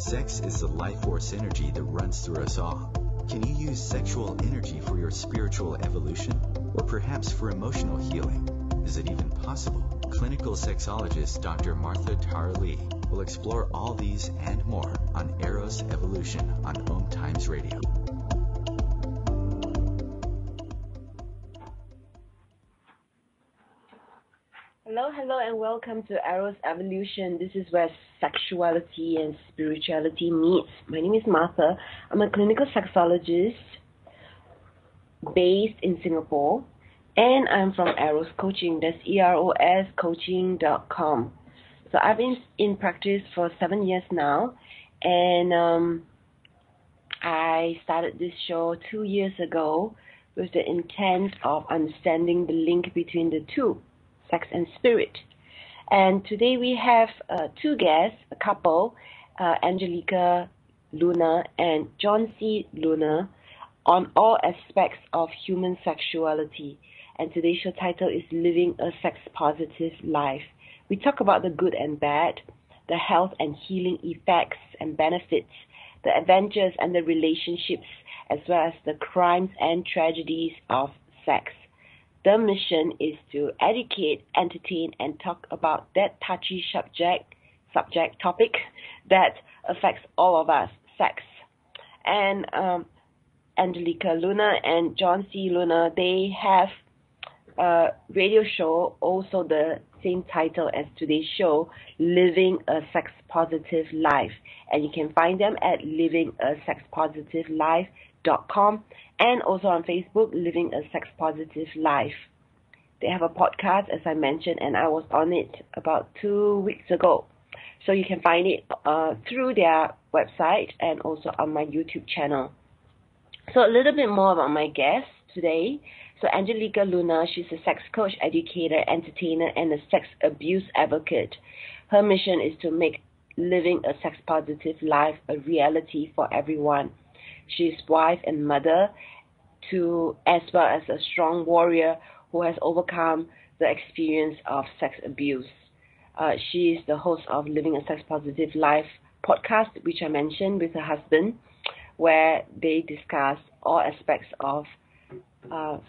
Sex is the life force energy that runs through us all. Can you use sexual energy for your spiritual evolution? Or perhaps for emotional healing? Is it even possible? Clinical sexologist Dr. Martha Tara Lee will explore all these and more on Eros Evolution on Om Times Radio. Hello, and welcome to Eros Evolution. This is where sexuality and spirituality meets. My name is Martha. I'm a clinical sexologist based in Singapore, and I'm from Eros Coaching. That's EROS coaching.com. So I've been in practice for 7 years now, and I started this show 2 years ago with the intent of understanding the link between the two, sex and spirit. And today we have two guests, a couple, Angelique Luna and John C. Luna, on all aspects of human sexuality. And today's show title is Living a Sex-Positive Life. We talk about the good and bad, the health and healing effects and benefits, the adventures and the relationships, as well as the crimes and tragedies of sex. The mission is to educate, entertain, and talk about that touchy topic that affects all of us, sex. And Angelique Luna and John C. Luna, they have a radio show, also the same title as today's show, Living a Sex-Positive Life. And you can find them at livingasexpositivelife.com and also on Facebook, Living a Sex-Positive Life. They have a podcast, as I mentioned, and I was on it about 2 weeks ago. So you can find it through their website and also on my YouTube channel. So a little bit more about my guest today. So Angelique Luna, she's a sex coach, educator, entertainer, and a sex abuse advocate. Her mission is to make living a sex-positive life a reality for everyone. She's wife and mother, as well as a strong warrior who has overcome the experience of sex abuse. She is the host of Living a Sex-Positive Life podcast, which I mentioned, with her husband, where they discuss all aspects of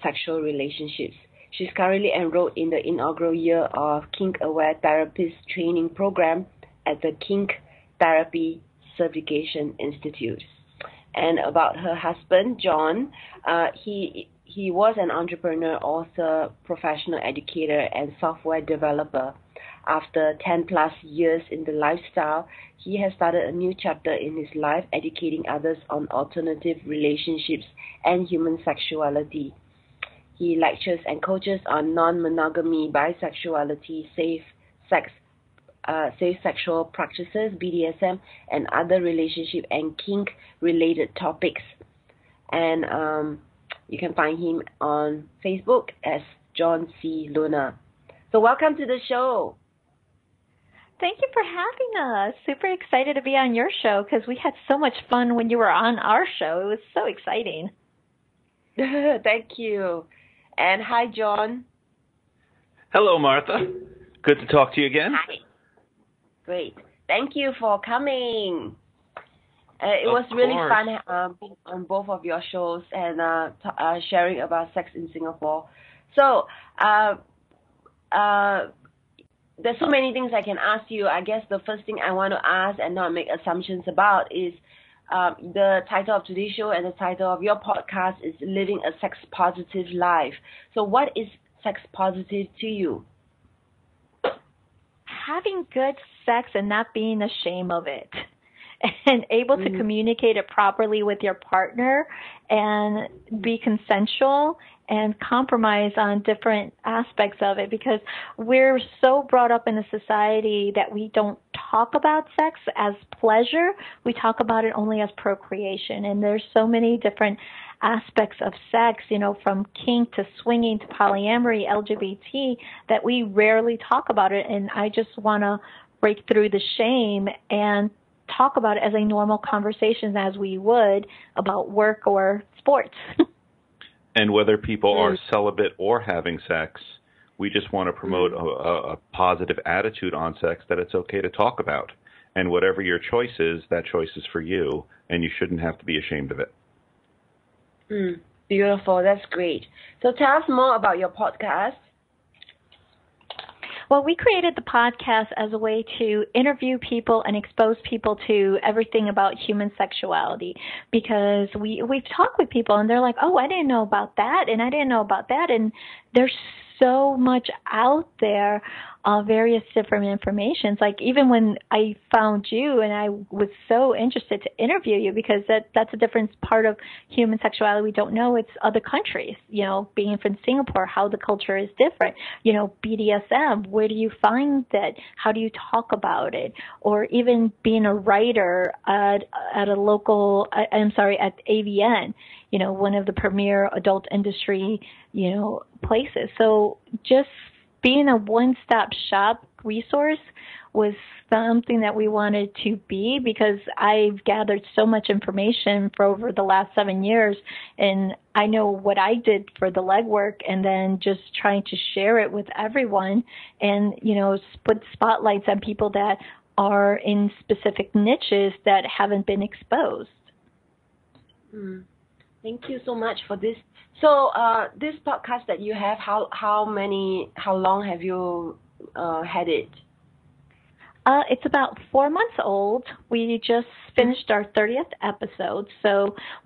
sexual relationships. She's currently enrolled in the inaugural year of Kink Therapy Training Program at the Kink Therapy Certification Institute. And about her husband, John, he was an entrepreneur, author, professional educator, and software developer. After 10 plus years in the lifestyle, he has started a new chapter in his life, educating others on alternative relationships and human sexuality. He lectures and coaches on non-monogamy, bisexuality, safe sexual practices, BDSM, and other relationship and kink-related topics. And you can find him on Facebook as John C. Luna. So welcome to the show. Thank you for having us. Super excited to be on your show because we had so much fun when you were on our show. It was so exciting. Thank you. And hi, John. Hello, Martha. Good to talk to you again. Hi. Great. Thank you for coming. It was really fun being on both of your shows and sharing about sex in Singapore. So, there's so many things I can ask you. I guess the first thing I want to ask and not make assumptions about is the title of today's show and the title of your podcast is Living a Sex-Positive Life. So what is sex-positive to you? Having good sex and not being ashamed of it. And able to communicate it properly with your partner and be consensual and compromise on different aspects of it, because we're so brought up in a society that we don't talk about sex as pleasure. We talk about it only as procreation. And there's so many different aspects of sex, you know, from kink to swinging to polyamory, LGBT, that we rarely talk about it. And I just want to break through the shame and talk about it as a normal conversation as we would about work or sports. And whether people are celibate or having sex, we just want to promote a positive attitude on sex, that it's okay to talk about. And whatever your choice is, that choice is for you, and you shouldn't have to be ashamed of it. Beautiful. That's great. So tell us more about your podcast. Well, we created the podcast as a way to interview people and expose people to everything about human sexuality, because we've talked with people and they're like, oh, I didn't know about that, and I didn't know about that, and there's so much out there, various different informations. Like even when I found you, and I was so interested to interview you because that's a different part of human sexuality we don't know. It's other countries, you know, being from Singapore, how the culture is different. You know, BDSM, where do you find that? How do you talk about it? Or even being a writer at a local, at AVN, you know, one of the premier adult industry, you know, places. So just being a one-stop shop resource was something that we wanted to be, because I've gathered so much information for over the last 7 years, and I know what I did for the legwork, and then just trying to share it with everyone and, you know, put spotlights on people that are in specific niches that haven't been exposed. Thank you so much for this. So this podcast that you have, how long have you had it? It's about 4 months old. We just finished our 30th episode,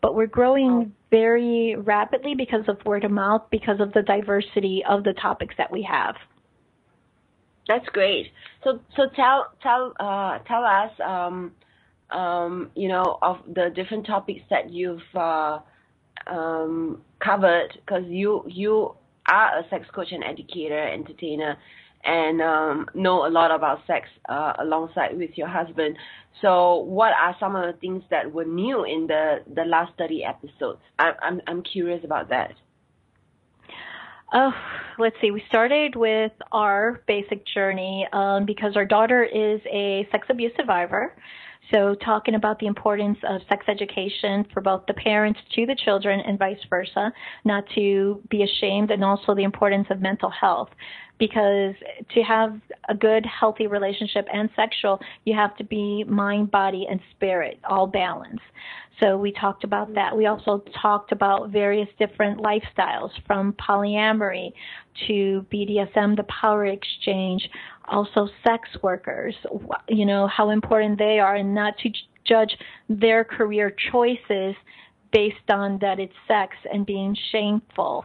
but we're growing very rapidly because of word of mouth, because of the diversity of the topics that we have. That's great. So tell us, you know, of the different topics that you've covered, because you are a sex coach and educator, entertainer, and know a lot about sex alongside with your husband. So what are some of the things that were new in the last 30 episodes? I'm curious about that. Oh, let's see. We started with our basic journey because our daughter is a sex abuse survivor. So talking about the importance of sex education for both the parents to the children and vice versa, not to be ashamed, and also the importance of mental health. Because to have a good, healthy relationship and sexual, you have to be mind, body, and spirit, all balanced. So we talked about that. We also talked about various different lifestyles, from polyamory to BDSM, the power exchange, also sex workers, you know, how important they are, and not to judge their career choices based on that it's sex and being shameful.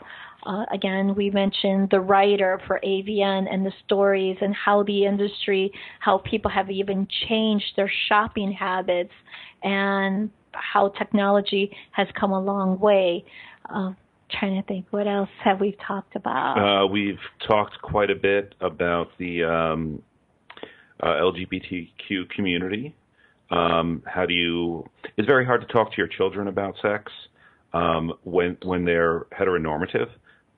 Again, we mentioned the writer for AVN and the stories and how the industry, how people have even changed their shopping habits, and how technology has come a long way. Trying to think, what else have we talked about? We've talked quite a bit about the LGBTQ community. It's very hard to talk to your children about sex when they're heteronormative.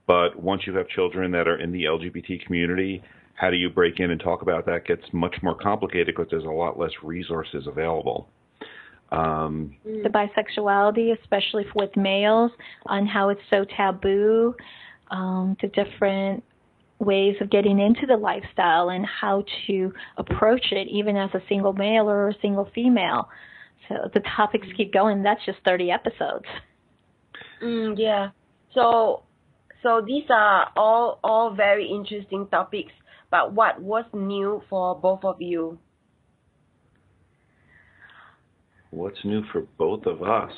But once you have children that are in the LGBT community, how do you break in and talk about that? Gets much more complicated because there's a lot less resources available. The bisexuality, especially with males, on how it's so taboo, the different ways of getting into the lifestyle and how to approach it, even as a single male or a single female. So the topics keep going. That's just 30 episodes. Yeah. So these are all very interesting topics, but what was new for both of you? What's new for both of us?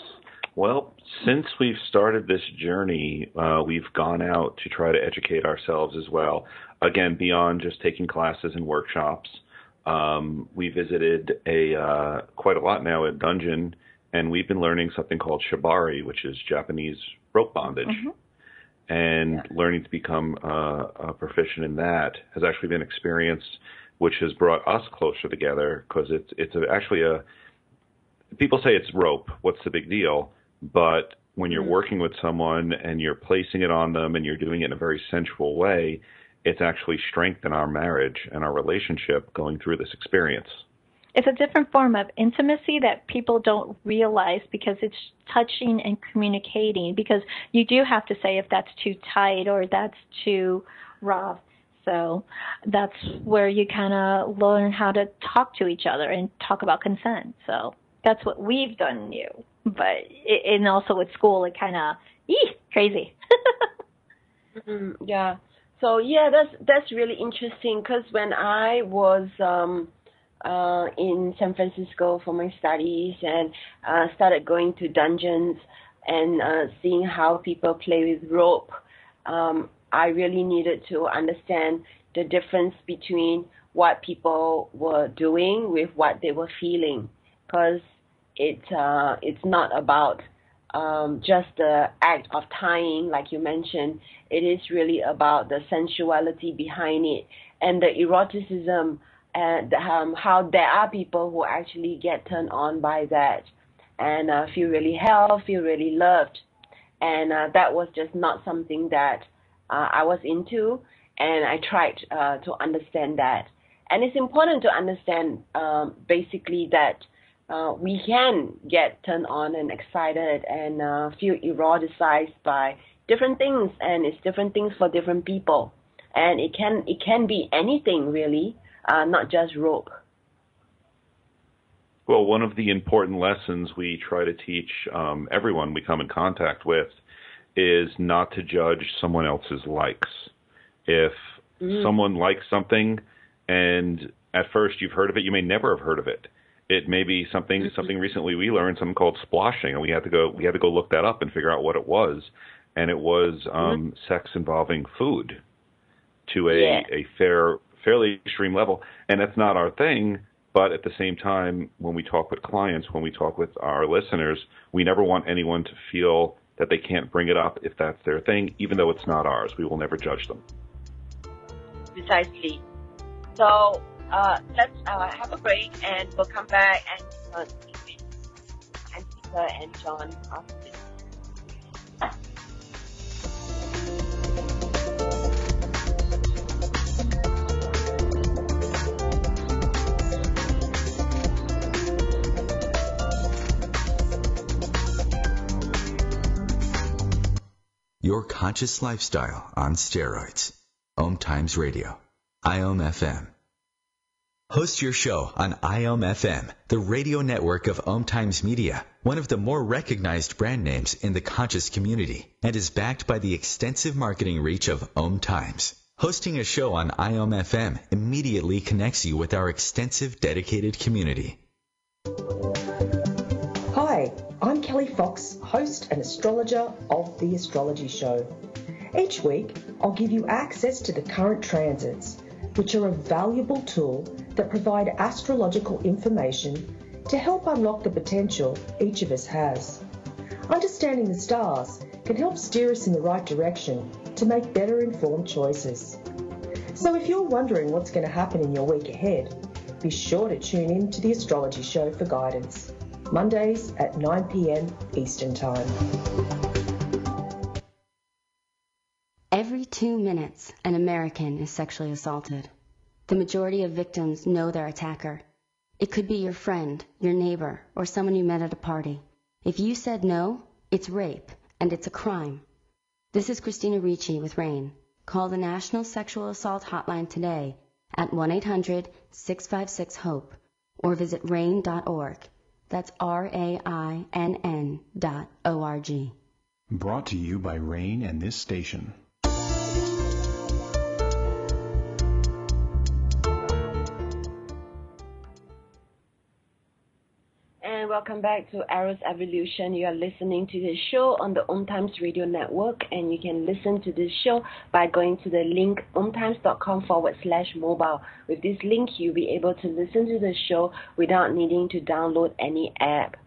Well, since we've started this journey, we've gone out to try to educate ourselves as well. Again, beyond just taking classes and workshops. We visited quite a lot now at Dungeon, and we've been learning something called shibari, which is Japanese rope bondage. Mm-hmm. And learning to become proficient in that has actually been an experience which has brought us closer together, because it's actually people say it's rope, what's the big deal? But when you're working with someone and you're placing it on them and you're doing it in a very sensual way, it's actually strengthened our marriage and our relationship going through this experience. It's a different form of intimacy that people don't realize, because it's touching and communicating, because you do have to say if that's too tight or that's too rough. So that's where you kind of learn how to talk to each other and talk about consent. So that's what we've done new. But and also with school, it kind of crazy. Yeah. So yeah, that's really interesting, because when I was in San Francisco for my studies and started going to dungeons and seeing how people play with rope, I really needed to understand the difference between what people were doing with what they were feeling, because it's not about just the act of tying, like you mentioned. It is really about the sensuality behind it and the eroticism, and how there are people who actually get turned on by that and feel really held, feel really loved. And that was just not something that I was into, and I tried to understand that. And it's important to understand basically that we can get turned on and excited and feel eroticized by different things, and it's different things for different people. And it can be anything really, not just rope. Well, one of the important lessons we try to teach everyone we come in contact with is not to judge someone else's likes. If someone likes something and at first you've heard of it, you may never have heard of it. It may be something recently we learned, something called splashing, and we had to go look that up and figure out what it was. And it was sex involving food to a fairly extreme level. And that's not our thing, but at the same time, when we talk with clients, when we talk with our listeners, we never want anyone to feel that they can't bring it up if that's their thing, even though it's not ours. We will never judge them. Precisely. So let's have a break, and we'll come back and speak with Angelique and John after this. Your conscious lifestyle on steroids. Om Times Radio. IOM FM. Host your show on IOM FM, the radio network of Om Times Media, one of the more recognized brand names in the conscious community, and is backed by the extensive marketing reach of Om Times. Hosting a show on IOM FM immediately connects you with our extensive dedicated community. Hi, I'm Kelly Fox, host and astrologer of The Astrology Show. Each week, I'll give you access to the current transits, which are a valuable tool that provide astrological information to help unlock the potential each of us has. Understanding the stars can help steer us in the right direction to make better informed choices. So if you're wondering what's going to happen in your week ahead, be sure to tune in to The Astrology Show for guidance. Mondays at 9 p.m. Eastern Time. Every 2 minutes, an American is sexually assaulted. The majority of victims know their attacker. It could be your friend, your neighbor, or someone you met at a party. If you said no, it's rape, and it's a crime. This is Christina Ricci with RAIN. Call the National Sexual Assault Hotline today at 1-800-656-HOPE or visit RAIN.org. That's RAINN.org. Brought to you by RAIN and this station. And welcome back to Eros Evolution. You are listening to the show on the Om Times Radio Network, and you can listen to this show by going to the link omtimes.com/mobile. With this link, you'll be able to listen to the show without needing to download any app.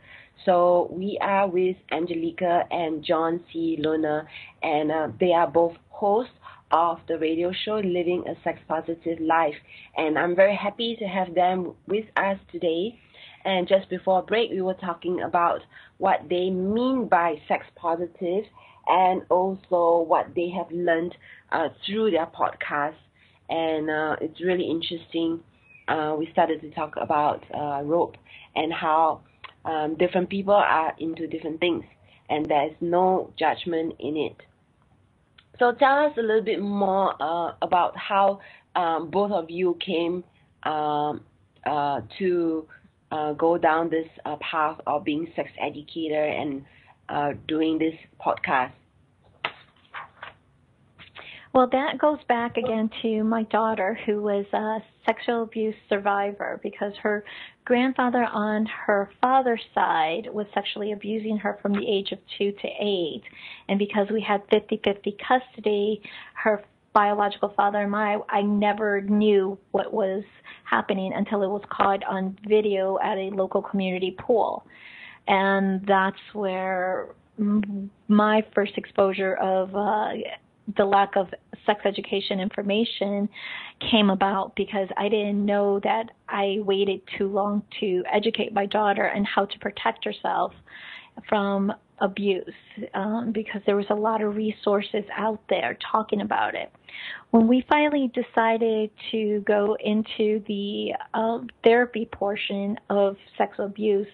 So we are with Angelique and John C. Luna, and they are both hosts of the radio show Living a Sex Positive Life. And I'm very happy to have them with us today. And just before break, we were talking about what they mean by sex positive, and also what they have learned through their podcast. And it's really interesting. We started to talk about rope and how different people are into different things, and there's no judgment in it. So tell us a little bit more about how both of you came to go down this path of being sex educator and doing this podcast. Well, that goes back again to my daughter, who was a sexual abuse survivor, because her grandfather on her father's side was sexually abusing her from the age of 2 to 8. And because we had 50-50 custody, her biological father and I never knew what was happening until it was caught on video at a local community pool. And that's where my first exposure of the lack of sex education information came about, because I didn't know that I waited too long to educate my daughter and how to protect herself from abuse, because there was a lot of resources out there talking about it. When we finally decided to go into the therapy portion of sexual abuse,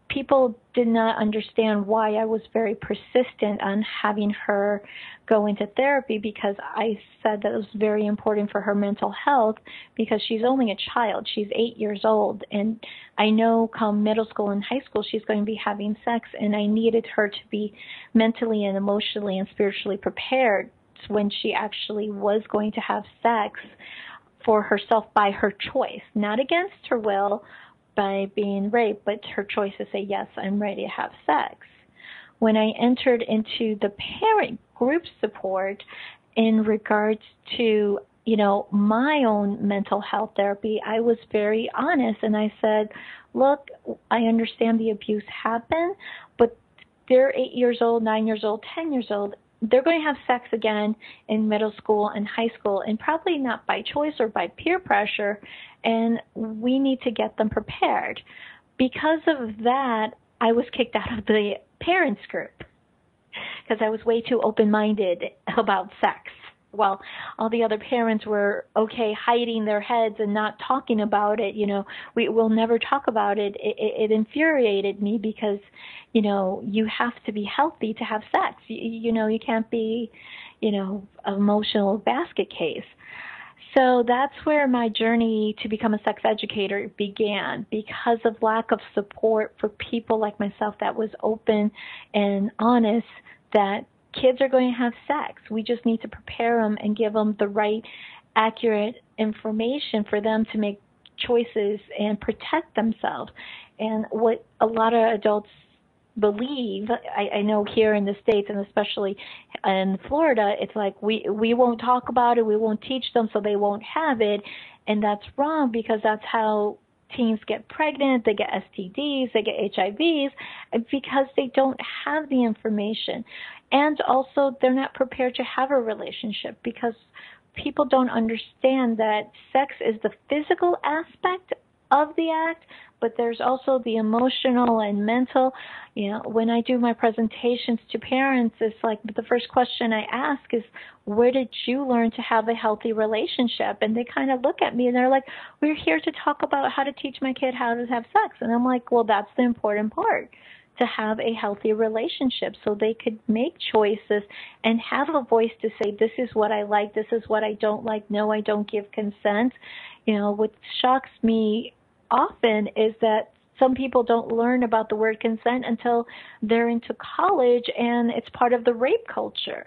people did not understand why I was very persistent on having her go into therapy, because I said that it was very important for her mental health, because she's only a child. She's 8 years old, and I know come middle school and high school she's going to be having sex, and I needed her to be mentally and emotionally and spiritually prepared when she actually was going to have sex for herself by her choice, not against her will, by being raped, but her choice to say, yes, I'm ready to have sex. When I entered into the parent group support in regards to, my own mental health therapy, I was very honest, and I said, look, I understand the abuse happened, but they're 8 years old, 9 years old, 10 years old. They're going to have sex again in middle school and high school, and probably not by choice or by peer pressure, and we need to get them prepared. Because of that, I was kicked out of the parents group because I was way too open-minded about sex. While all the other parents were okay hiding their heads and not talking about it, we will never talk about it. It infuriated me because, you have to be healthy to have sex. You can't be, an emotional basket case. So that's where my journey to become a sex educator began, because of lack of support for people like myself that was open and honest that kids are going to have sex. We just need to prepare them and give them the right, accurate information for them to make choices and protect themselves. And what a lot of adults believe, I know here in the States and especially in Florida, it's like we won't talk about it, we won't teach them, so they won't have it. And that's wrong, because that's how teens get pregnant, they get STDs, they get HIVs, because they don't have the information. And also, they're not prepared to have a relationship, because people don't understand that sex is the physical aspect of the act, but there's also the emotional and mental. When I do my presentations to parents, it's like the first question I ask is, where did you learn to have a healthy relationship? And they kind of look at me and they're like, we're here to talk about how to teach my kid how to have sex. And I'm like, well, that's the important part, to have a healthy relationship so they could make choices and have a voice to say, this is what I like, this is what I don't like, no, I don't give consent. What shocks me often is that some people don't learn about the word consent until they're into college, and it's part of the rape culture.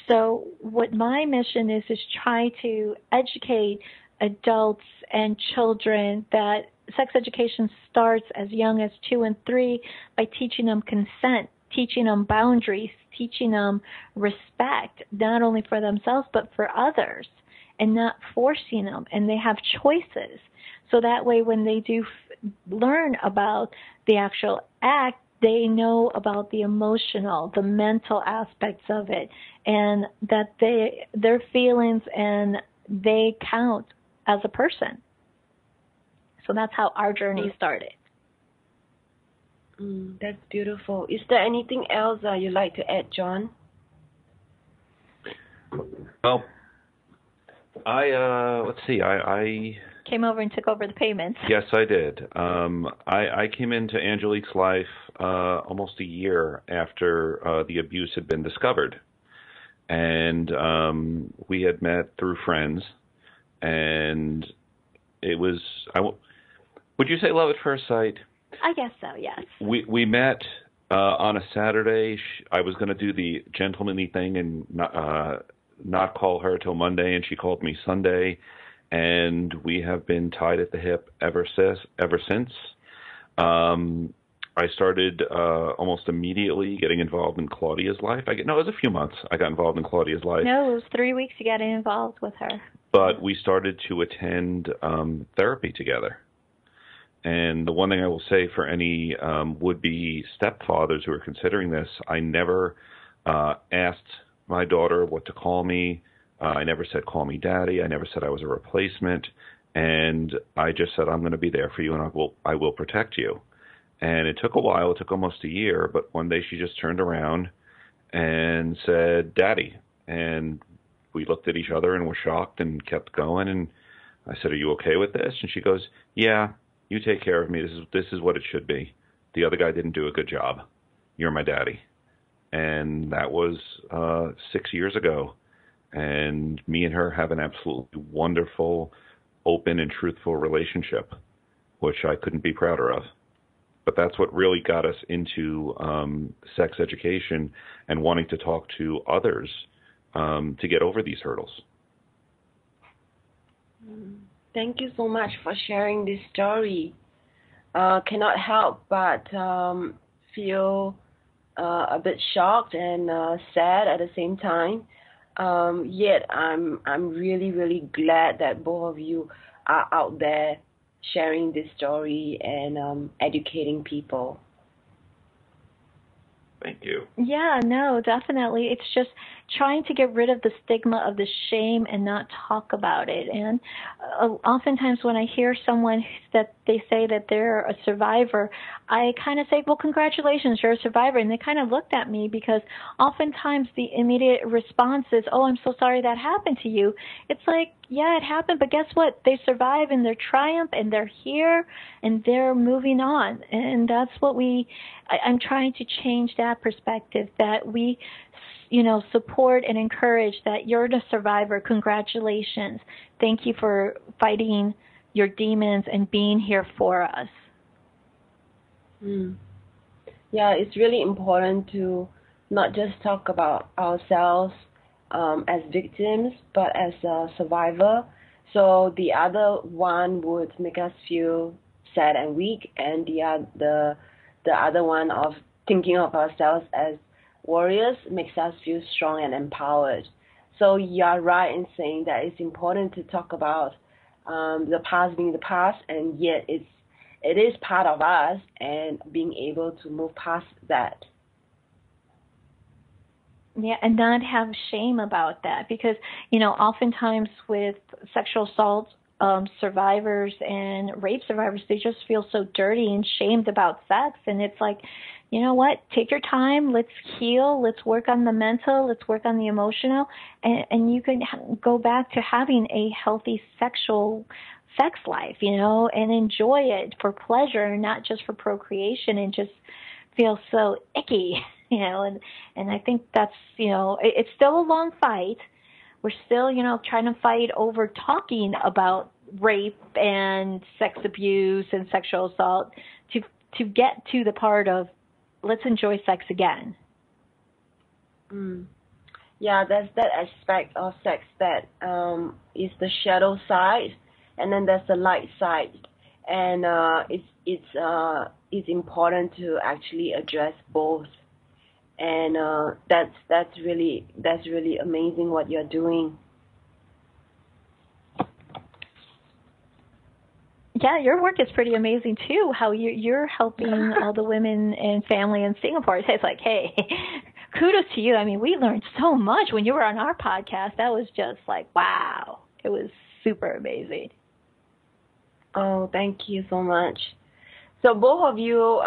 So what my mission is try to educate adults and children that sex education starts as young as 2 and 3 by teaching them consent, teaching them boundaries, teaching them respect, not only for themselves but for others, and not forcing them, and they have choices. So that way when they do learn about the actual act, they know about the emotional, the mental aspects of it, and that their feelings and they count as a person. So that's how our journey started. That's beautiful. Is there anything else you'd like to add, John? Well, let's see. I came over and took over the payments. Yes, I did. I came into Angelique's life almost a year after the abuse had been discovered. and we had met through friends, and it was, would you say love at first sight? I guess so, yes. We met on a Saturday. I was going to do the gentlemanly thing and not call her till Monday, and she called me Sunday, and we have been tied at the hip ever since. I started almost immediately getting involved in Claudia's life. It was a few months I got involved in Claudia's life. No, it was 3 weeks you got involved with her. But we started to attend therapy together. And the one thing I will say for any would-be stepfathers who are considering this, I never asked my daughter what to call me. I never said, call me daddy. I never said I was a replacement. And I just said, I'm going to be there for you, and I will protect you. And it took a while. It took almost a year. But one day she just turned around and said, Daddy. And we looked at each other and were shocked and kept going. And I said, are you okay with this? And she goes, yeah, you take care of me. This is what it should be. The other guy didn't do a good job. You're my daddy. And that was 6 years ago. And me and her have an absolutely wonderful, open and truthful relationship, which I couldn't be prouder of. But that's what really got us into sex education and wanting to talk to others to get over these hurdles. Thank you so much for sharing this story. Cannot help but feel a bit shocked and sad at the same time. Yet I'm really, really glad that both of you are out there sharing this story and educating people. Thank you. Yeah, no, definitely. It's just trying to get rid of the stigma of the shame and not talk about it. And oftentimes when I hear someone that they say that they're a survivor, I kind of say, well, congratulations, you're a survivor. And they kind of looked at me because oftentimes the immediate response is, oh, I'm so sorry that happened to you. It's like, yeah, it happened, but guess what? They survive and they're triumph and they're here and they're moving on. And that's what I'm trying to change that perspective, that we, support and encourage that you're the survivor. Congratulations. Thank you for fighting your demons and being here for us. Yeah, it's really important to not just talk about ourselves as victims, but as a survivor. So the other one would make us feel sad and weak, and the other one of thinking of ourselves as warriors makes us feel strong and empowered. So you're right in saying that it's important to talk about the past being the past, and yet it is part of us, and being able to move past that. Yeah, and not have shame about that, because, oftentimes with sexual assault survivors and rape survivors, they just feel so dirty and shamed about sex. And it's like, you know what? Take your time. Let's heal. Let's work on the mental. Let's work on the emotional. And you can go back to having a healthy sexual sex life, and enjoy it for pleasure, not just for procreation and just feel so icky, and I think that's, it's still a long fight. We're still, trying to fight over talking about rape and sex abuse and sexual assault to get to the part of let's enjoy sex again. Yeah, there's that aspect of sex that is the shadow side, and then there's the light side, and it's important to actually address both. And that's really amazing what you're doing. Yeah, your work is pretty amazing too. How you're helping all the women and family in Singapore. It's like, hey, kudos to you. I mean, we learned so much when you were on our podcast. That was just like, wow. It was super amazing. Oh, thank you so much. So both of you,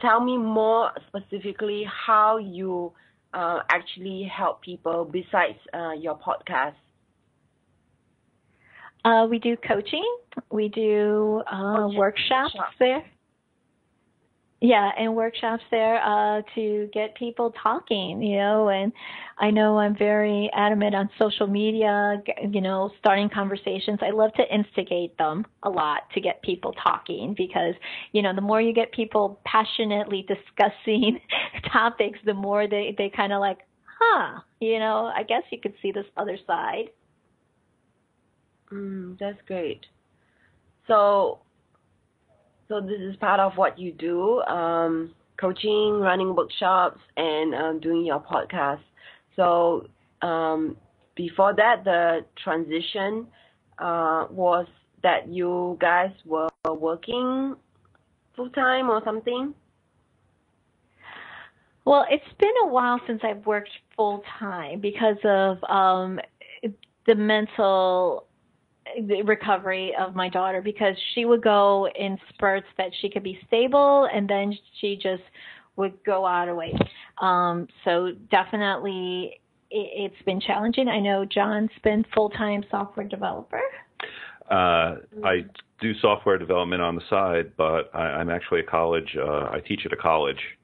tell me more specifically how you actually help people besides your podcast. We do coaching. We do workshops there. Yeah, and workshops there to get people talking, and I know I'm very adamant on social media, starting conversations. I love to instigate them a lot to get people talking because, the more you get people passionately discussing topics, the more they kind of like, I guess you could see this other side. That's great. So this is part of what you do, coaching, running workshops, and doing your podcast. So before that, the transition was that you guys were working full-time or something? Well, it's been a while since I've worked full-time because of the mental recovery of my daughter, because she would go in spurts that she could be stable and then she just would go out of way. So definitely it's been challenging. I know John's been full-time software developer. I do software development on the side, but I'm actually I teach at a college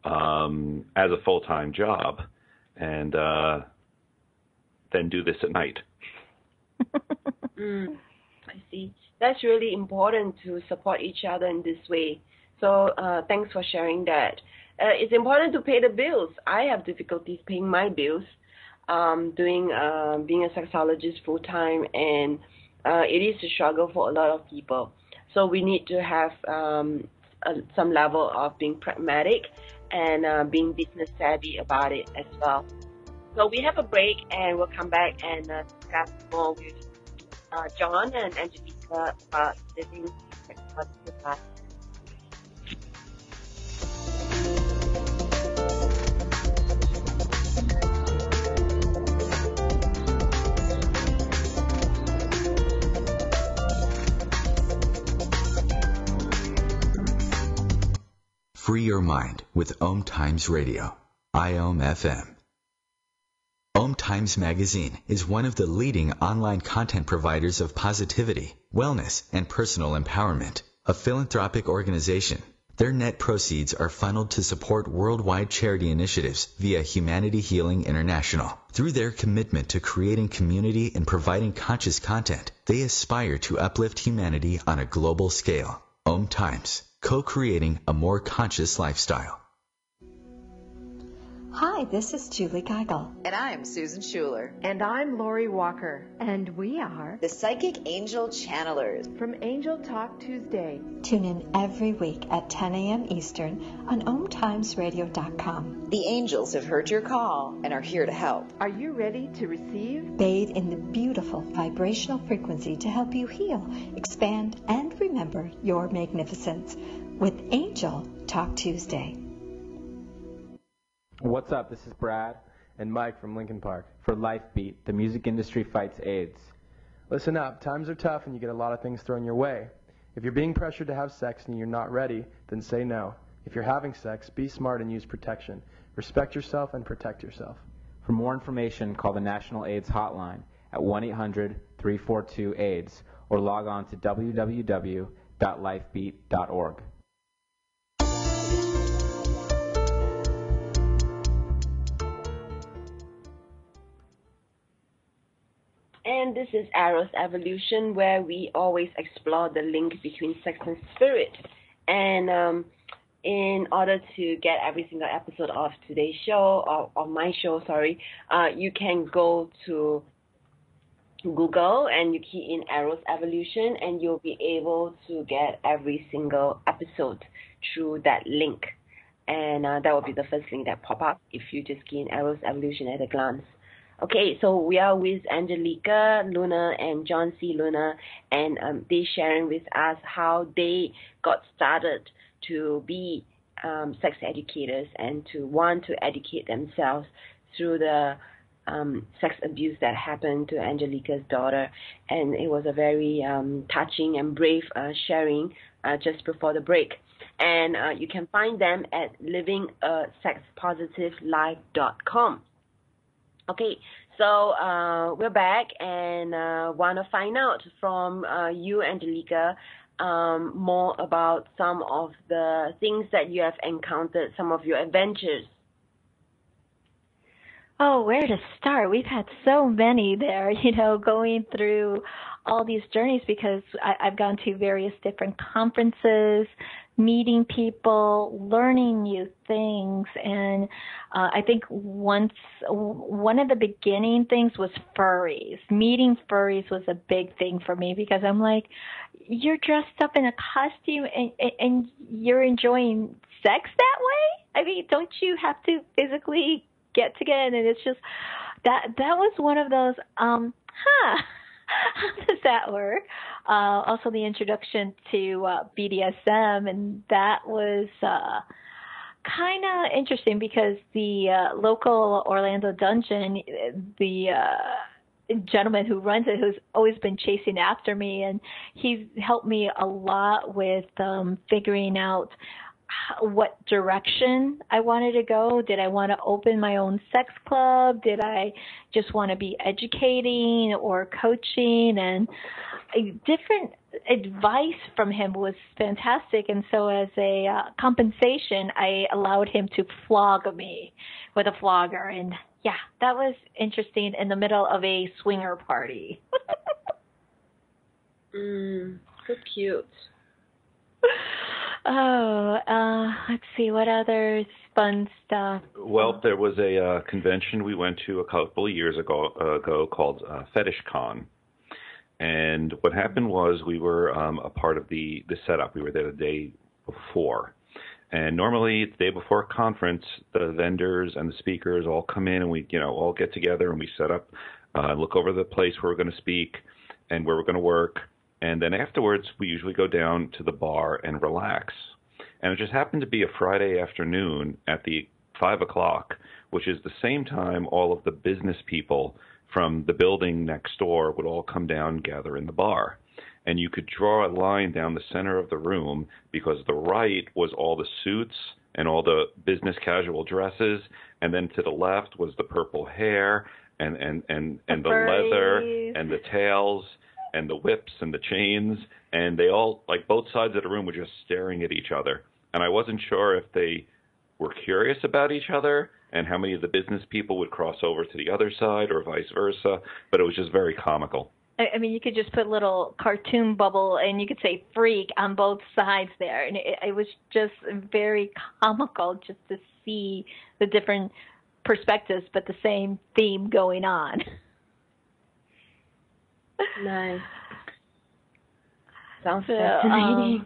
as a full-time job, and then do this at night. I see. That's really important to support each other in this way. So thanks for sharing that. It's important to pay the bills. I have difficulties paying my bills, being a sexologist full-time, and it is a struggle for a lot of people. So we need to have some level of being pragmatic and being business savvy about it as well. So we have a break, and we'll come back and discuss more with John and Angelica about living sexuality life. Free your mind with Om Times Radio, IOM FM. Om Times Magazine is one of the leading online content providers of positivity, wellness, and personal empowerment. A philanthropic organization, their net proceeds are funneled to support worldwide charity initiatives via Humanity Healing International. Through their commitment to creating community and providing conscious content, they aspire to uplift humanity on a global scale. Om Times, co-creating a more conscious lifestyle. Hi, this is Julie Geigel. And I'm Susan Schuler. And I'm Lori Walker. And we are the Psychic Angel Channelers from Angel Talk Tuesday. Tune in every week at 10 a.m. Eastern on OmTimesRadio.com. The angels have heard your call and are here to help. Are you ready to receive? Bathe in the beautiful vibrational frequency to help you heal, expand, and remember your magnificence with Angel Talk Tuesday. What's up? This is Brad and Mike from Lincoln Park for Life Beat, the music industry fights AIDS. Listen up, times are tough and you get a lot of things thrown your way. If you're being pressured to have sex and you're not ready, then say no. If you're having sex, be smart and use protection. Respect yourself and protect yourself. For more information, call the National AIDS Hotline at 1-800-342-AIDS or log on to www.lifebeat.org. And this is Eros Evolution, where we always explore the link between sex and spirit. And in order to get every single episode of today's show, or of my show, you can go to Google and you key in Eros Evolution, and you'll be able to get every single episode through that link. And that will be the first link that pop up if you just key in Eros Evolution at a glance. Okay, so we are with Angelique Luna and John C. Luna, and they sharing with us how they got started to be sex educators and to want to educate themselves through the sex abuse that happened to Angelica's daughter. And it was a very touching and brave sharing just before the break. And you can find them at livingasexpositivelife.com. Okay, so we're back and want to find out from you, Angelica, more about some of the things that you have encountered, some of your adventures. Oh, where to start? We've had so many there, going through all these journeys because I've gone to various different conferences, meeting people, learning new things. And I think one of the beginning things was furries. Meeting furries was a big thing for me because I'm like, you're dressed up in a costume and you're enjoying sex that way? I mean, don't you have to physically get together? And it's just that was one of those how does that work? Also the introduction to BDSM, and that was kind of interesting because the local Orlando dungeon, the gentleman who runs it, who's always been chasing after me, and he's helped me a lot with figuring out what direction I wanted to go. Did I want to open my own sex club? Did I just want to be educating or coaching? And different advice from him was fantastic. And so as a compensation, I allowed him to flog me with a flogger. And yeah, that was interesting in the middle of a swinger party. So cute. Let's see, what other fun stuff? Well, there was a convention we went to a couple of years ago called Fetish Con. And what happened was we were a part of the setup. We were there the day before. And normally, the day before a conference, the vendors and the speakers all come in and we, all get together and we set up, look over the place where we're going to speak and where we're going to work. And then afterwards, we usually go down to the bar and relax. And it just happened to be a Friday afternoon at the 5 o'clock, which is the same time all of the business people from the building next door would all come down and gather in the bar. And you could draw a line down the center of the room because the right was all the suits and all the business casual dresses, and then to the left was the purple hair and the leather and the tails and the whips and the chains, and they all, like both sides of the room, were just staring at each other. And I wasn't sure if they were curious about each other and how many of the business people would cross over to the other side or vice versa, but it was just very comical. I mean, you could just put a little cartoon bubble and you could say freak on both sides there. And it was just very comical just to see the different perspectives, but the same theme going on. Nice. Sounds fascinating.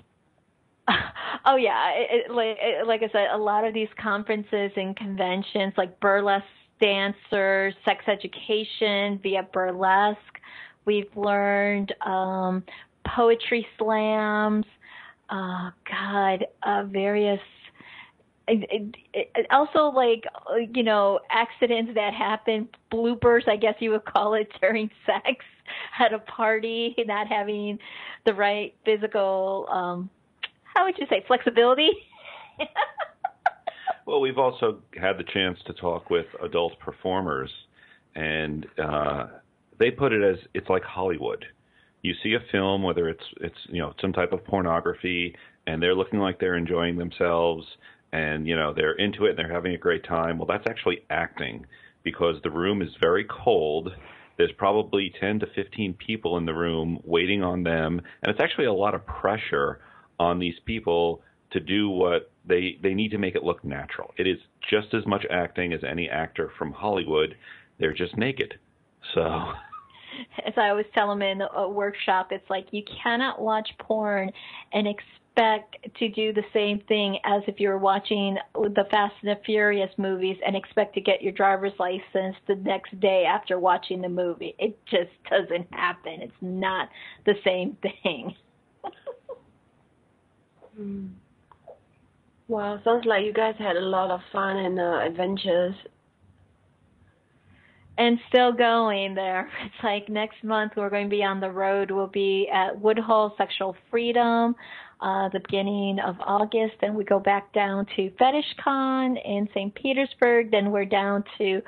Oh, yeah. Like I said, a lot of these conferences and conventions, like burlesque dancers, sex education via burlesque. We've learned poetry slams, various also, like, accidents that happen, bloopers, I guess you would call it, during sex at a party, not having the right physical, how would you say, flexibility? Well, we've also had the chance to talk with adult performers, and they put it as it's like Hollywood. You see a film, whether it's some type of pornography, and they're looking like they're enjoying themselves, and they're into it and they're having a great time. Well, that's actually acting, because the room is very cold. There's probably 10 to 15 people in the room waiting on them, and it's actually a lot of pressure on these people to do what they need to make it look natural. It is just as much acting as any actor from Hollywood. They're just naked. So, as I always tell them in a workshop, it's like you cannot watch porn and expect to do the same thing as if you were watching the Fast and the Furious movies and expect to get your driver's license the next day after watching the movie. It just doesn't happen. It's not the same thing. Wow, sounds like you guys had a lot of fun and adventures. And still going there. It's like next month we're going to be on the road. We'll be at Woodhull Sexual Freedom the beginning of August. Then we go back down to Fetish Con in St. Petersburg. Then we're down to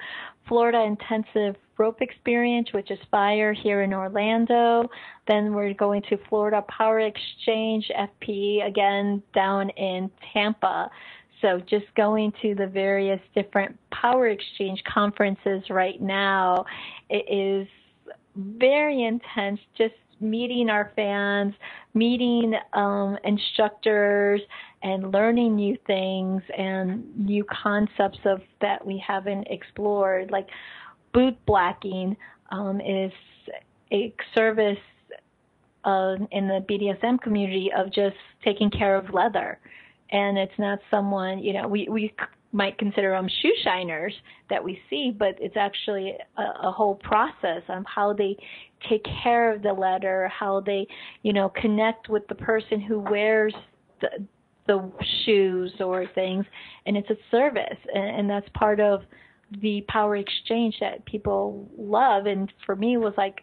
Florida Intensive Rope Experience, which is fire here in Orlando. Then we're going to Florida Power Exchange, FPE, again, down in Tampa. So just going to the various different Power Exchange conferences right now, it is very intense, just meeting our fans, meeting instructors, and learning new things and new concepts of that we haven't explored. Like boot blacking is a service in the BDSM community of just taking care of leather. And it's not someone, we might consider them shoe shiners that we see, but it's actually a whole process on how they take care of the leather, how they, connect with the person who wears the shoes or things. And it's a service, and that's part of the Power Exchange that people love. And for me, it was like,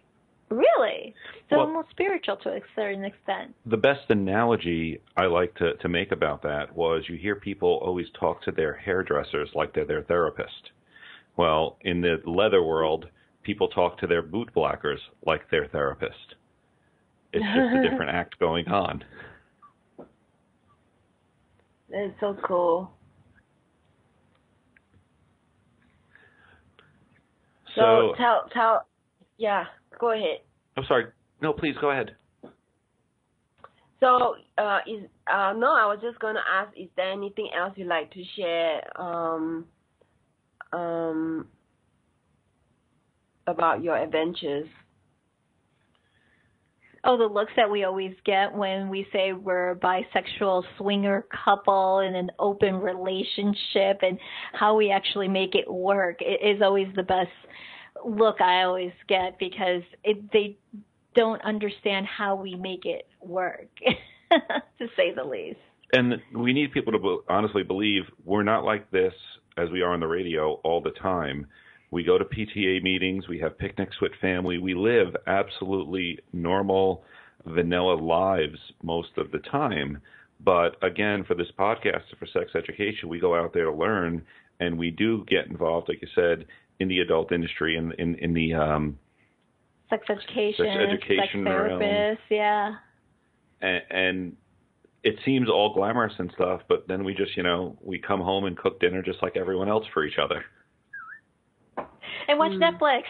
really? So almost spiritual to a certain extent. The best analogy I like to make about that was you hear people always talk to their hairdressers like they're their therapist. Well, in the leather world, people talk to their boot blackers like their therapist. It's just a different act going on. That's so cool. So tell, yeah. Go ahead. I'm sorry. No, please go ahead. So, I was just going to ask, is there anything else you'd like to share about your adventures? Oh, the looks that we always get when we say we're a bisexual swinger couple in an open relationship, and how we actually make it work. It is always the best look I always get, because they don't understand how we make it work, to say the least. And we need people to honestly believe we're not like this as we are on the radio all the time. We go to PTA meetings. We have picnics with family. We live absolutely normal, vanilla lives most of the time. But again, for this podcast, for sex education, we go out there to learn, and we do get involved, like you said, in the adult industry, in the sex education sex therapists, yeah. And it seems all glamorous and stuff, but then we just, we come home and cook dinner just like everyone else for each other. And watch Netflix.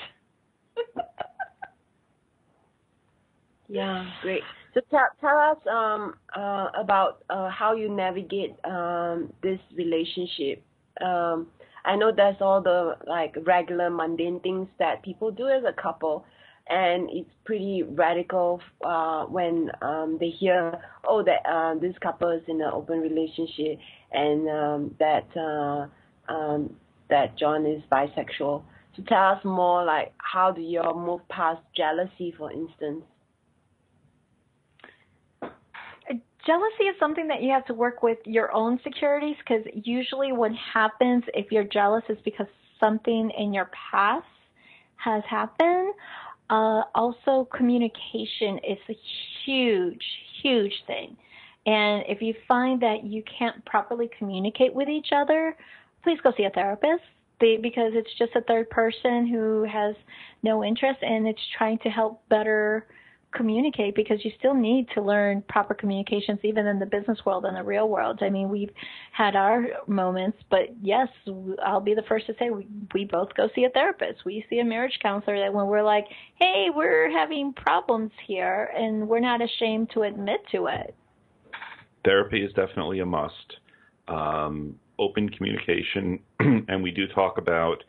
Yeah, great. So tell us about how you navigate this relationship. I know there's all the regular mundane things that people do as a couple, and it's pretty radical when they hear, that this couple is in an open relationship, and that John is bisexual. So tell us more, how do you all move past jealousy, for instance? Jealousy is something that you have to work with your own securities, because usually what happens if you're jealous is because something in your past has happened. Also, communication is a huge, huge thing. And if you find that you can't properly communicate with each other, please go see a therapist, because it's just a third person who has no interest, and it's trying to help better communicate, because you still need to learn proper communications even in the business world and the real world. I mean, we've had our moments, but yes, I'll be the first to say we both go see a therapist. We see a marriage counselor, that when we're like, hey, we're having problems here, and we're not ashamed to admit to it. Therapy is definitely a must. Open communication, and we do talk about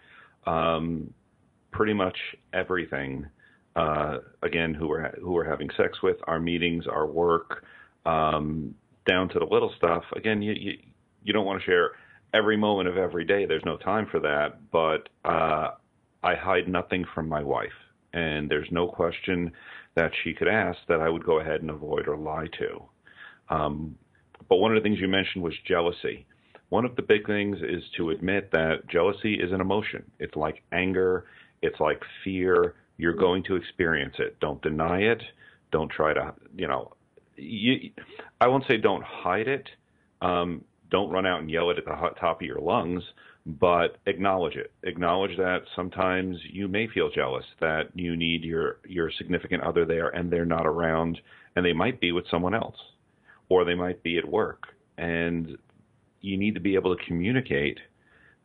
pretty much everything. Again, who we're having sex with, our meetings, our work, down to the little stuff. Again, you don't want to share every moment of every day. There's no time for that. But I hide nothing from my wife, and there's no question that she could ask that I would go ahead and avoid or lie to. But one of the things you mentioned was jealousy. One of the big things is to admit that jealousy is an emotion. It's like anger. It's like fear. You're going to experience it. Don't deny it. Don't try to, I won't say don't hide it. Don't run out and yell it at the top of your lungs, but acknowledge it. Acknowledge that sometimes you may feel jealous, that you need your significant other there and they're not around, and they might be with someone else, or they might be at work. And you need to be able to communicate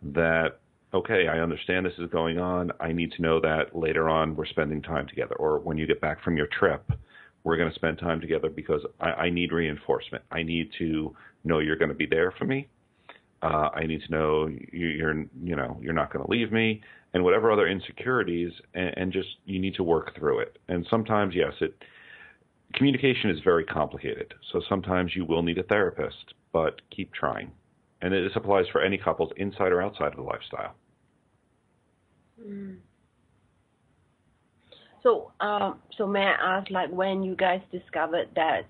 that, okay, I understand this is going on. I need to know that later on we're spending time together, or when you get back from your trip, we're going to spend time together because I need reinforcement. I need to know you're going to be there for me. I need to know you're not going to leave me, and whatever other insecurities, and just you need to work through it. And sometimes, yes, communication is very complicated. So sometimes you will need a therapist, but keep trying. And this applies for any couples inside or outside of the lifestyle. So may I ask, like, when you guys discovered that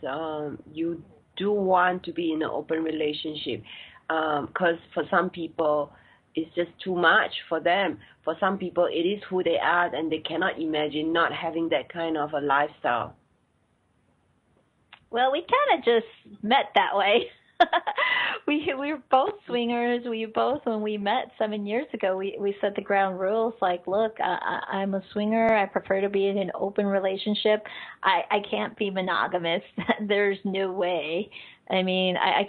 you do want to be in an open relationship, because for some people it's just too much for them. For some people it is who they are, and they cannot imagine not having that kind of a lifestyle. Well, we kind of just met that way. We were both swingers. We both, when we met 7 years ago, we set the ground rules. Like, look, I'm a swinger. I prefer to be in an open relationship. I can't be monogamous. There's no way. I mean, I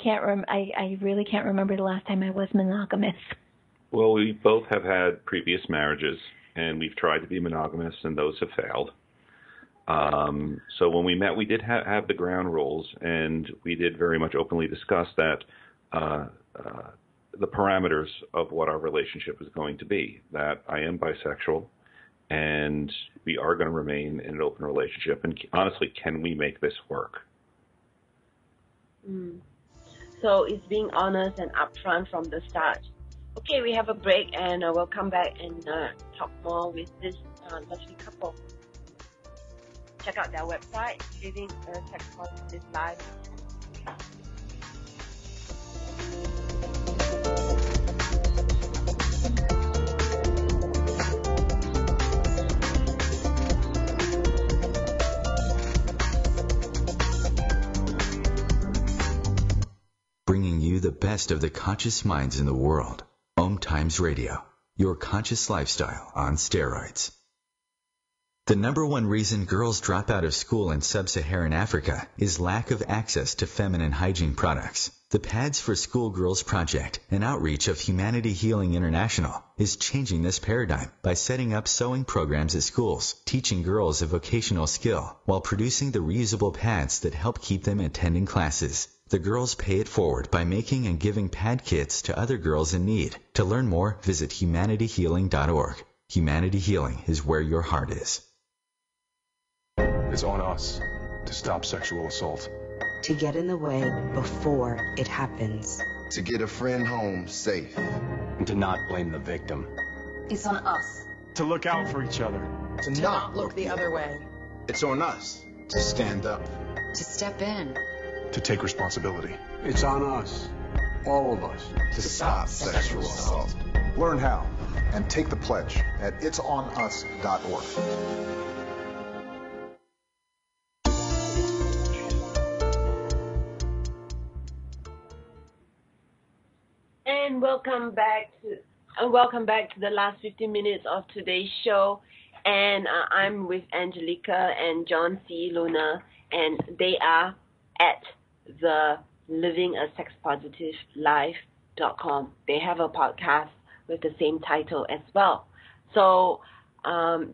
really can't remember the last time I was monogamous. Well, we both have had previous marriages, and we've tried to be monogamous, and those have failed. So when we met, we did have the ground rules, and we did very much openly discuss that the parameters of what our relationship is going to be, that I am bisexual, and we are going to remain in an open relationship. And honestly, can we make this work? So it's being honest and upfront from the start. Okay, we have a break, and we'll come back and talk more with this lovely couple. Check out their website, Living a Sex Positive Life. Bringing you the best of the conscious minds in the world. Om Times Radio, your conscious lifestyle on steroids. The number one reason girls drop out of school in sub-Saharan Africa is lack of access to feminine hygiene products. The Pads for Schoolgirls Project, an outreach of Humanity Healing International, is changing this paradigm by setting up sewing programs at schools, teaching girls a vocational skill, while producing the reusable pads that help keep them attending classes. The girls pay it forward by making and giving pad kits to other girls in need. To learn more, visit humanityhealing.org. Humanity Healing is where your heart is. It's on us to stop sexual assault. To get in the way before it happens. To get a friend home safe. And to not blame the victim. It's on us. To look out for each other. To not look the other way. It's on us to stand up. To step in. To take responsibility. It's on us, all of us, to stop sexual assault. Learn how and take the pledge at itsonus.org. And welcome back to the last 15 minutes of today's show. And I'm with Angelique and John C. Luna, and they are at the livingasexpositivelifecom. They have a podcast with the same title as well. So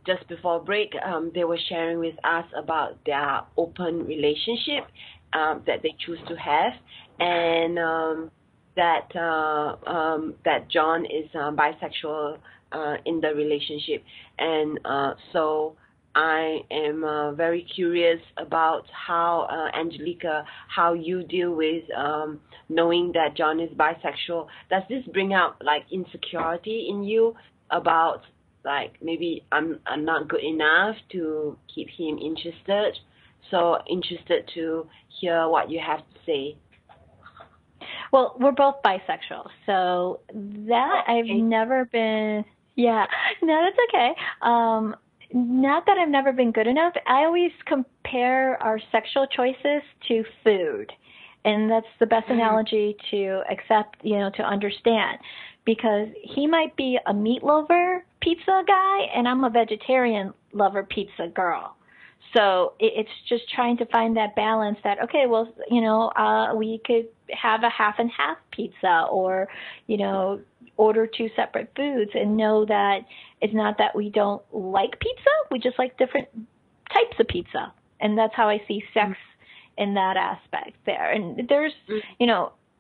just before break, they were sharing with us about their open relationship that they choose to have, and that John is bisexual in the relationship. And so I am very curious about how, Angelique, how you deal with knowing that John is bisexual. Does this bring out like insecurity in you about like maybe I'm not good enough to keep him interested? So interested to hear what you have to say. Well, we're both bisexual, so that I've never been. Yeah, no, that's okay. Not that I've never been good enough. I always compare our sexual choices to food. And that's the best analogy to accept, to understand. because he might be a meat lover pizza guy and I'm a vegetarian lover pizza girl. So it's just trying to find that balance that, okay, well, we could have a half and half pizza, or, order two separate foods and know that it's not that we don't like pizza, we just like different types of pizza. And that's how I see sex in that aspect there. And there's,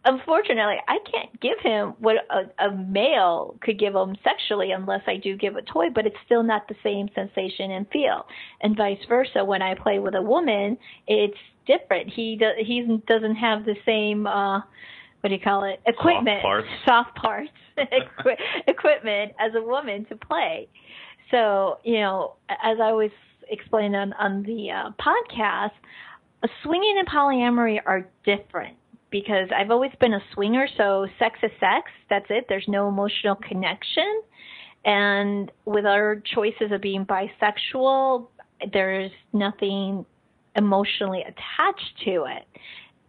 unfortunately, I can't give him what a male could give him sexually unless I do give a toy, but it's still not the same sensation and feel. And vice versa, when I play with a woman, it's different. He doesn't have the same, equipment, soft parts, equipment as a woman to play. So, as I always explained on the podcast, swinging and polyamory are different. Because I've always been a swinger, so sex is sex. That's it. There's no emotional connection. And with our choices of being bisexual, there's nothing emotionally attached to it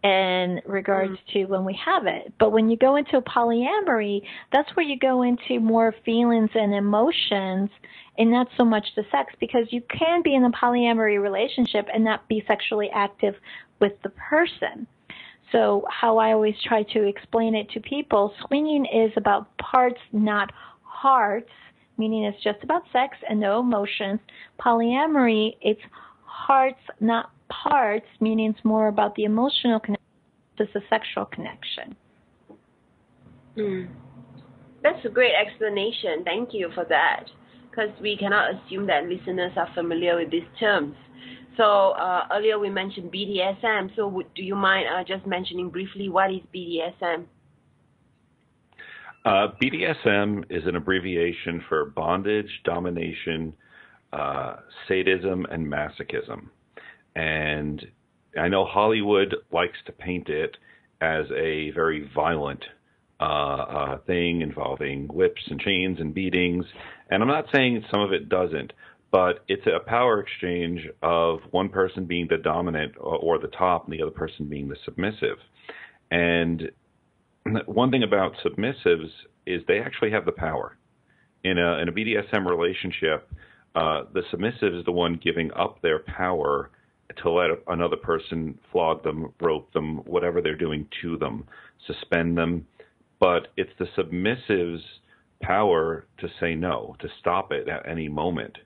in regards to when we have it. But when you go into polyamory, that's where you go into more feelings and emotions and not so much the sex, because you can be in a polyamory relationship and not be sexually active with the person. So how I always try to explain it to people, swinging is about parts, not hearts, meaning it's just about sex and no emotions. Polyamory, it's hearts, not parts, meaning it's more about the emotional connection, just a sexual connection. That's a great explanation. Thank you for that. Because we cannot assume that listeners are familiar with these terms. So earlier we mentioned BDSM. So do you mind just mentioning briefly what is BDSM? BDSM is an abbreviation for bondage, domination, sadism, and masochism. And I know Hollywood likes to paint it as a very violent thing involving whips and chains and beatings. And I'm not saying some of it doesn't. But it's a power exchange of one person being the dominant or the top and the other person being the submissive. And one thing about submissives is they actually have the power. In a BDSM relationship, the submissive is the one giving up their power to let another person flog them, rope them, whatever they're doing to them, suspend them. But it's the submissive's power to say no, to stop it at any moment,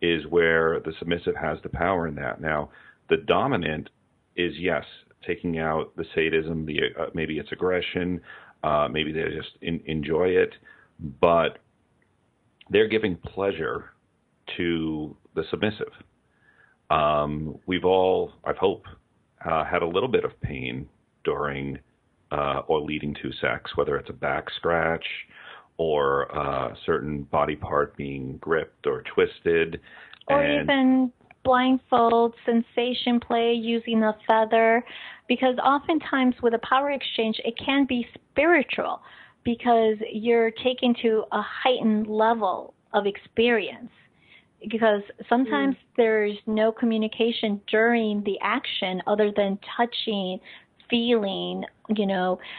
is where the submissive has the power in that. Now, the dominant is, yes, taking out the sadism, maybe it's aggression, maybe they just enjoy it, but they're giving pleasure to the submissive. We've all, I hope, had a little bit of pain during or leading to sex, whether it's a back scratch or a certain body part being gripped or twisted. Or even blindfold, sensation play, using a feather. Because oftentimes with a power exchange, it can be spiritual because you're taken to a heightened level of experience. Because sometimes there's no communication during the action other than touching, feeling,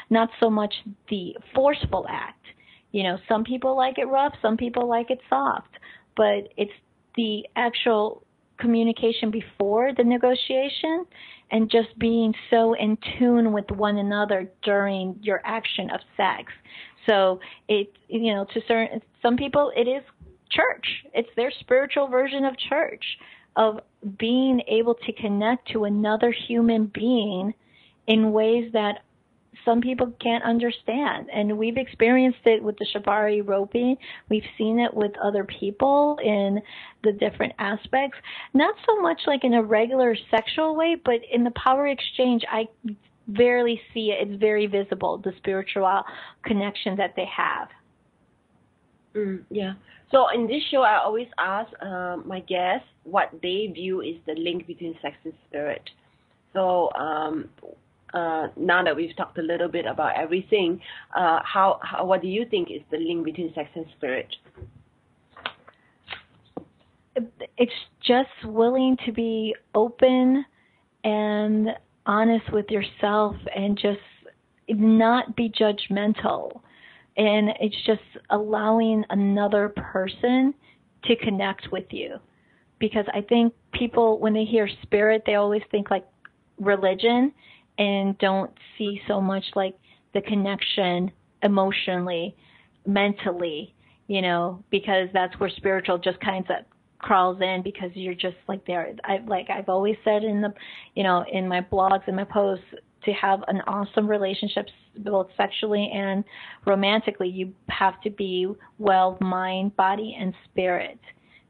not so much the forceful act. Some people like it rough, some people like it soft, but it's the actual communication before the negotiation and just being so in tune with one another during your action of sex. So some people it is church. It's their spiritual version of church, of being able to connect to another human being in ways that some people can't understand. And we've experienced it with the shibari roping. We've seen it with other people in the different aspects. Not so much like in a regular sexual way, but in the power exchange, I rarely see it. It's very visible, the spiritual connection that they have. Yeah. So in this show, I always ask my guests what they view is the link between sex and spirit. So now that we've talked a little bit about everything, what do you think is the link between sex and spirit? It's just willing to be open and honest with yourself and just not be judgmental. And it's just allowing another person to connect with you. Because I think people, when they hear spirit, they always think like religion and don't see so much like the connection emotionally, mentally, because that's where spiritual just kind of crawls in, because you're just like there. I've always said in the, in my blogs and my posts, to have an awesome relationship, both sexually and romantically, you have to be well, mind, body, and spirit.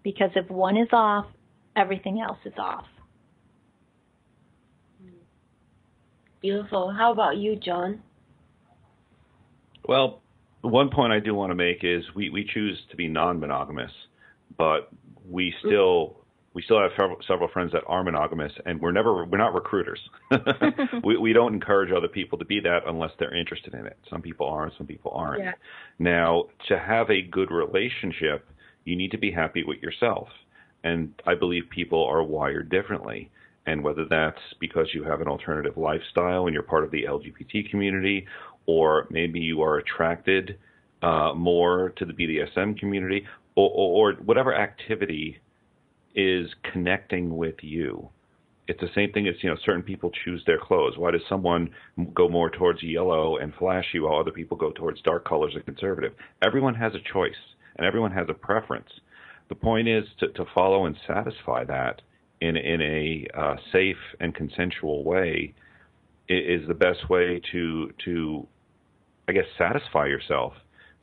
Because if one is off, everything else is off. Beautiful. How about you, John? Well, one point I do want to make is we choose to be non-monogamous, but we still have several friends that are monogamous, and we're not recruiters. we don't encourage other people to be that unless they're interested in it. Some people are, some people aren't. Yeah. Now, to have a good relationship, you need to be happy with yourself. And I believe people are wired differently. And whether that's because you have an alternative lifestyle and you're part of the LGBT community, or maybe you are attracted more to the BDSM community, or whatever activity is connecting with you. It's the same thing as, certain people choose their clothes. Why does someone go more towards yellow and flashy while other people go towards dark colors and conservative? Everyone has a choice, and everyone has a preference. The point is to follow and satisfy that in a safe and consensual way is the best way to, I guess, satisfy yourself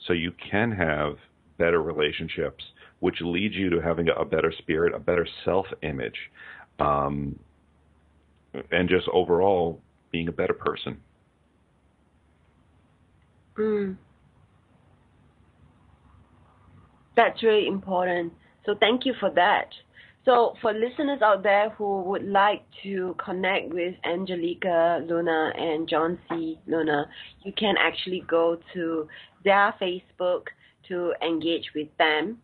so you can have better relationships, which leads you to having a better spirit, a better self-image, and just overall being a better person. That's really important. So thank you for that. So for listeners out there who would like to connect with Angelique Luna and John C. Luna, you can actually go to their Facebook to engage with them.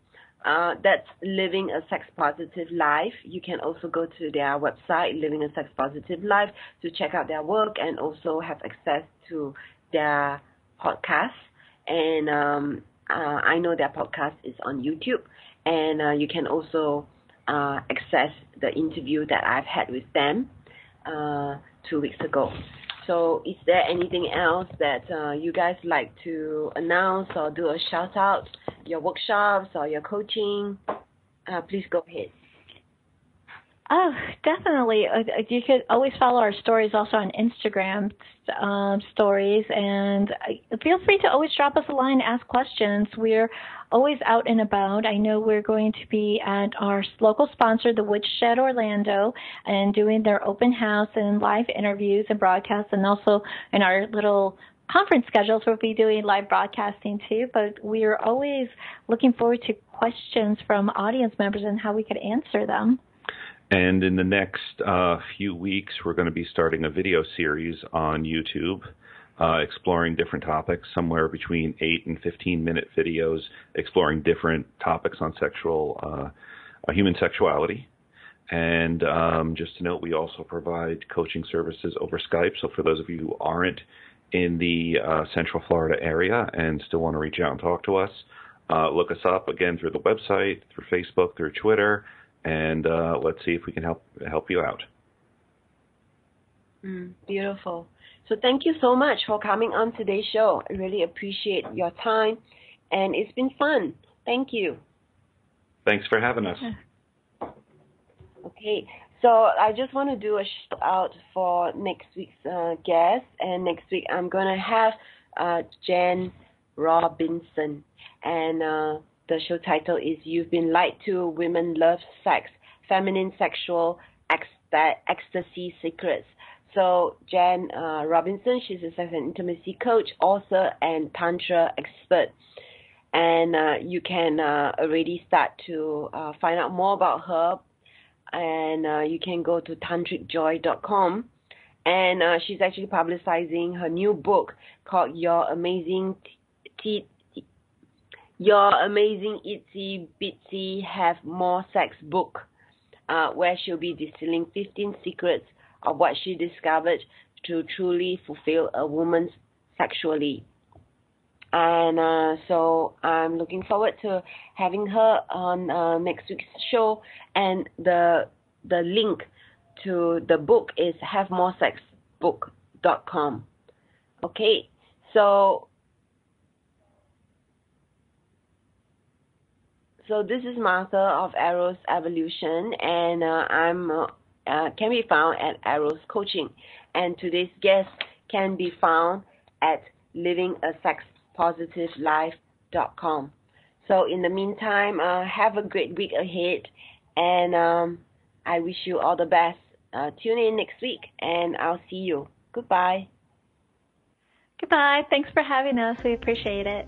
That's Living a Sex Positive Life. You can also go to their website, Living a Sex Positive Life, to check out their work and also have access to their podcast. And I know their podcast is on YouTube. And you can also access the interview that I've had with them 2 weeks ago. So is there anything else that you guys like to announce or do a shout out, your workshops or your coaching? Please go ahead. Oh, definitely. You could always follow our stories also on Instagram stories, and feel free to always drop us a line, ask questions. We're always out and about. I know we're going to be at our local sponsor, the Woodshed Orlando, and doing their open house and live interviews and broadcasts, and also in our little conference schedules we'll be doing live broadcasting too. But we are always looking forward to questions from audience members and how we could answer them. And in the next few weeks, we're going to be starting a video series on YouTube, exploring different topics, somewhere between 8 and 15-minute videos, exploring different topics on human sexuality. And just to note, we also provide coaching services over Skype. So for those of you who aren't in the Central Florida area and still want to reach out and talk to us, look us up again through the website, through Facebook, through Twitter. And let's see if we can help you out. Beautiful. So thank you so much for coming on today's show. I really appreciate your time, and it's been fun. Thank you. Thanks for having us. Okay, so I just want to do a shout out for next week's guest, and next week I'm going to have Jen Robinson, and the show title is You've Been Lied To, Women Love Sex, Feminine Sexual Ecstasy Secrets. So Jen Robinson, she's a sex and intimacy coach, author, and tantra expert. And you can already start to find out more about her. And you can go to tantricjoy.com. And she's actually publicizing her new book called Your Amazing Itsy Bitsy Have More Sex book, where she'll be distilling 15 secrets of what she discovered to truly fulfill a woman's sexually. And so I'm looking forward to having her on next week's show. And the link to the book is havemoresexbook.com. Okay, so this is Martha of Eros Evolution, and I'm can be found at Eros Coaching. And today's guest can be found at livingasexpositivelife.com. So in the meantime, have a great week ahead, and I wish you all the best. Tune in next week, and I'll see you. Goodbye. Goodbye. Thanks for having us. We appreciate it.